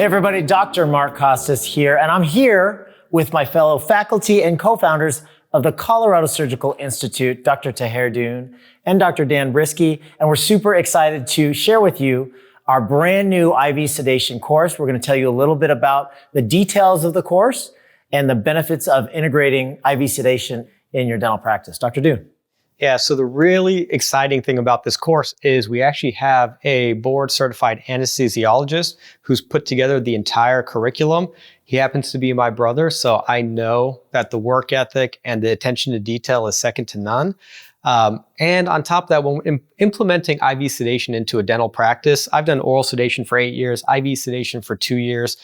Hey everybody, Dr. Mark Costas here, and I'm here with my fellow faculty and co-founders of the Colorado Surgical Institute, Dr. Taher Doon and Dr. Dan Brisky, and we're super excited to share with you our brand new IV sedation course. We're going to tell you a little bit about the details of the course and the benefits of integrating IV sedation in your dental practice. Dr. Doon. Yeah, so the really exciting thing about this course is we actually have a board-certified anesthesiologist who's put together the entire curriculum. He happens to be my brother, so I know that the work ethic and the attention to detail is second to none. And on top of that, when implementing IV sedation into a dental practice, I've done oral sedation for 8 years, IV sedation for 2 years.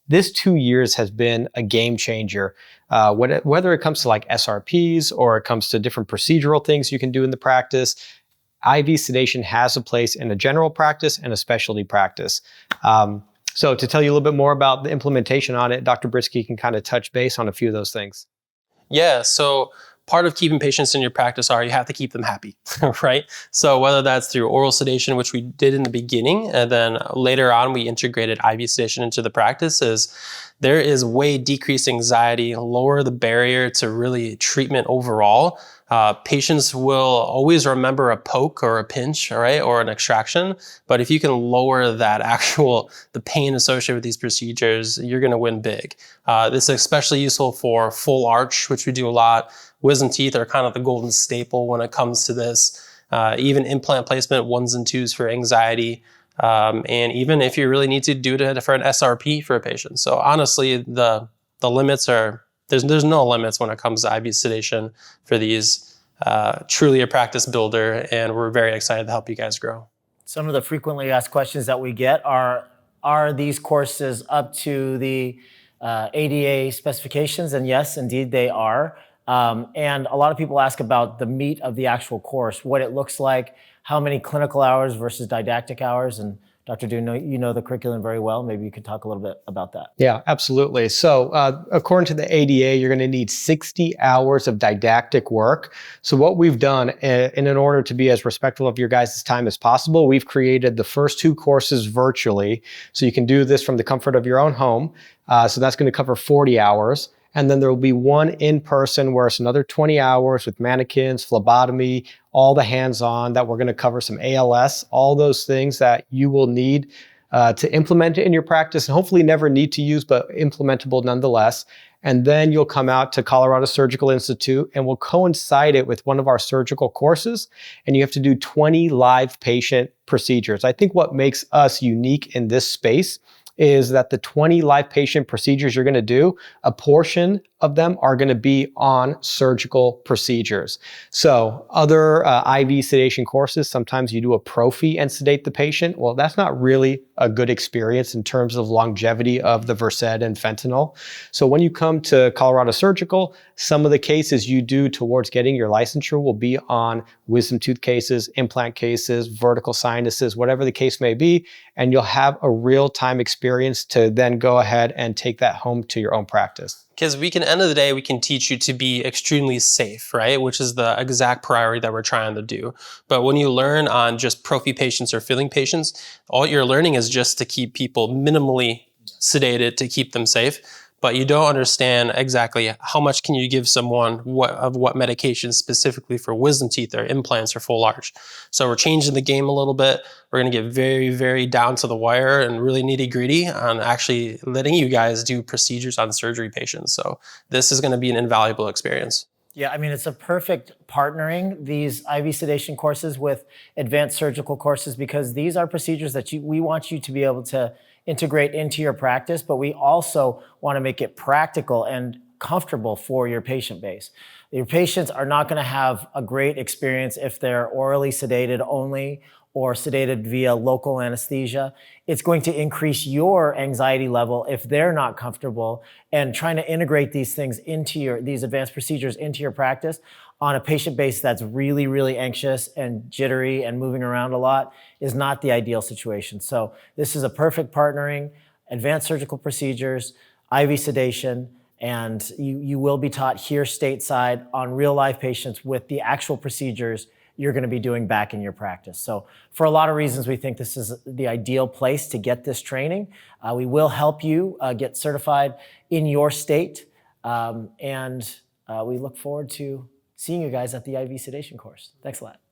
This 2 years has been a game changer. Whether it comes to like SRPs or it comes to different procedural things you can do in the practice, IV sedation has a place in a general practice and a specialty practice. So to tell you a little bit more about the implementation on it, Dr. Brisky can kind of touch base on a few of those things. Yeah, so part of keeping patients in your practice you have to keep them happy, right? So whether that's through oral sedation, which we did in the beginning, and then later on we integrated IV sedation into the practice, there is way decreased anxiety, lower the barrier to really treatment overall. Patients will always remember a poke or a pinch, right, or an extraction. But if you can lower that the pain associated with these procedures, you're going to win big. This is especially useful for full arch, which we do a lot. Wisdom teeth are kind of the golden staple when it comes to this. Even implant placement, 1s and 2s for anxiety. And even if you really need to do it for an SRP for a patient. So honestly, the limits are, there's no limits when it comes to IV sedation for these. Truly a practice builder, and we're very excited to help you guys grow. Some of the frequently asked questions that we get are these courses up to the ADA specifications? And yes, indeed they are. And a lot of people ask about the meat of the actual course, what it looks like, how many clinical hours versus didactic hours. And Dr. Doon, you know the curriculum very well.Maybe you could talk a little bit about that. Yeah, absolutely. So according to the ADA, you're going to need 60 hours of didactic work. So what we've done, and in order to be as respectful of your guys' time as possible, we've created the first 2 courses virtually. So you can do this from the comfort of your own home. So that's going to cover 40 hours. And then there will be one in person where it's another 20 hours with mannequins, phlebotomy, all the hands-on that we're going to cover, some ALS, all those things that you will need to implement it in your practice and hopefully never need to use, but implementable nonetheless. And then you'll come out to Colorado Surgical Institute and we'll coincide it with one of our surgical courses. And you have to do 20 live patient procedures. I think what makes us unique in this space is that the 20 live patient procedures you're going to do, a portion of them are going to be on surgical procedures. So other IV sedation courses, sometimes you do a prophy and sedate the patient. Well, that's not really a good experience in terms of longevity of the Versed and fentanyl. So when you come to Colorado Surgical, some of the cases you do towards getting your licensure will be on wisdom tooth cases, implant cases, vertical sinuses, whatever the case may be, and you'll have a real-time experience to then go ahead and take that home to your own practice. Because end of the day, we can teach you to be extremely safe, right? Which is the exact priority that we're trying to do. But when you learn on just prophy patients or filling patients, all you're learning is just to keep people minimally sedated to keep them safe. But you don't understand exactly how much can you give someone what medication specifically for wisdom teeth or implants or full arch. So we're changing the game a little bit. We're going to get very, very down to the wire and really nitty gritty on actually letting you guys do procedures on surgery patients. So this is going to be an invaluable experience. Yeah, I mean, it's a perfect partnering, these IV sedation courses with advanced surgical courses, because these are procedures that we want you to be able to integrate into your practice, but we also want to make it practical and comfortable for your patient base. Your patients are not going to have a great experience if they're orally sedated only or sedated via local anesthesia. It's going to increase your anxiety level if they're not comfortable, and trying to integrate these things into these advanced procedures into your practice on a patient base that's really, really anxious and jittery and moving around a lot is not the ideal situation. So this is a perfect partnering, advanced surgical procedures, IV sedation, and you will be taught here stateside on real life patients with the actual procedures you're going to be doing back in your practice. So for a lot of reasons, we think this is the ideal place to get this training. We will help you get certified in your state. And we look forward to seeing you guys at the IV sedation course. Thanks a lot.